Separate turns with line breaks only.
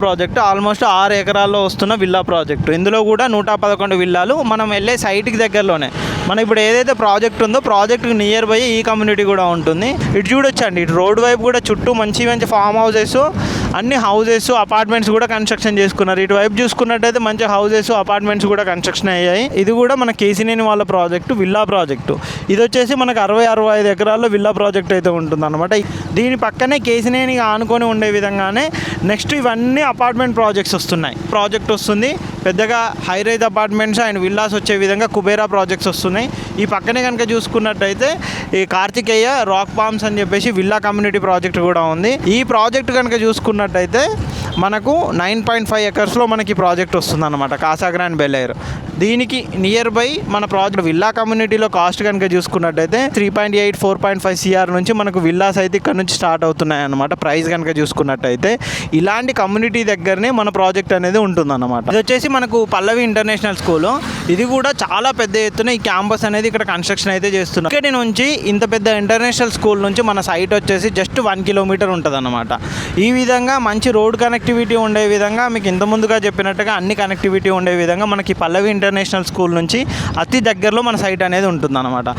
Project almost 6 ఎకరాల్లో వస్తున్న villa project. ఇందులో కూడా 111 విల్లాలు మనం వెళ్ళే సైట్కి దగ్గరలోనే. మనం ఇప్పుడు ఏదైతే ప్రాజెక్ట్ ఉందో ప్రాజెక్ట్కి నియర్ బై ఈ కమ్యూనిటీ కూడా ఉంటుంది. ఇటు చూడొచ్చండి, ఇటు రోడ్ వైపు కూడా చుట్టూ మంచి మంచి ఫామ్ హౌసెస్, అన్ని హౌసెస్ అపార్ట్మెంట్స్ కూడా కన్స్ట్రక్షన్ చేసుకున్నారు. ఇటువైపు చూసుకున్నట్టయితే మంచి హౌసెస్ అపార్ట్మెంట్స్ కూడా కన్స్ట్రక్షన్ అయ్యాయి. ఇది కూడా మన కేసినేని వాళ్ళ ప్రాజెక్టు, విల్లా ప్రాజెక్టు. ఇది వచ్చేసి మనకు 60-65 ఎకరాల్లో విల్లా ప్రాజెక్ట్ అయితే ఉంటుంది అనమాట. దీని పక్కనే కేసినేని ఆనుకొని ఉండే విధంగానే నెక్స్ట్ ఇవన్నీ అపార్ట్మెంట్ ప్రాజెక్ట్స్ వస్తున్నాయి. ప్రాజెక్ట్ వస్తుంది పెద్దగా high rise apartments and villas వచ్చే విధంగా కుబేరా ప్రాజెక్ట్స్ వస్తున్నాయి. ఈ పక్కనే కనుక చూసుకున్నట్టయితే ఈ కార్తికేయ రాక్ పామ్స్ అని చెప్పేసి విల్లా కమ్యూనిటీ ప్రాజెక్ట్ కూడా ఉంది. ఈ ప్రాజెక్ట్ కనుక చూసుకున్నట్టయితే మనకు 9.5 ఎకర్స్లో మనకి ప్రాజెక్ట్ వస్తుంది అనమాట, కాసాగ్రాండ్ బెలైర్. దీనికి నియర్ బై మన ప్రాజెక్ట్ విల్లా కమ్యూనిటీలో కాస్ట్ కనుక చూసుకున్నట్టయితే 3.8 4.5 CR నుంచి మనకు విల్లాస్ అయితే ఇక్కడ నుంచి స్టార్ట్ అవుతున్నాయి అనమాట. ప్రైస్ కనుక చూసుకున్నట్టయితే ఇలాంటి కమ్యూనిటీ దగ్గరనే మన ప్రాజెక్ట్ అనేది ఉంటుందన్నమాట. ఇది వచ్చేసి మనకు పల్లవి ఇంటర్నేషనల్ స్కూల్. ఇది కూడా చాలా పెద్ద ఎత్తున ఈ క్యాంపస్ అనేది ఇక్కడ కన్స్ట్రక్షన్ అయితే చేస్తున్నారు. ఇక్కడి నుంచి ఇంత పెద్ద ఇంటర్నేషనల్ స్కూల్ నుంచి మన సైట్ వచ్చేసి జస్ట్ 1 కిలోమీటర్ ఉంటుంది అనమాట. ఈ విధంగా మంచి రోడ్ కనెక్టివిటీ ఉండే విధంగా, మీకు ఇంత ముందుగా చెప్పినట్టుగా అన్ని కనెక్టివిటీ ఉండే విధంగా మనకి పల్లవి ఇంటర్నేషనల్ స్కూల్ నుంచి అతి దగ్గరలో మన సైట్ అనేది ఉంటుంది అనమాట.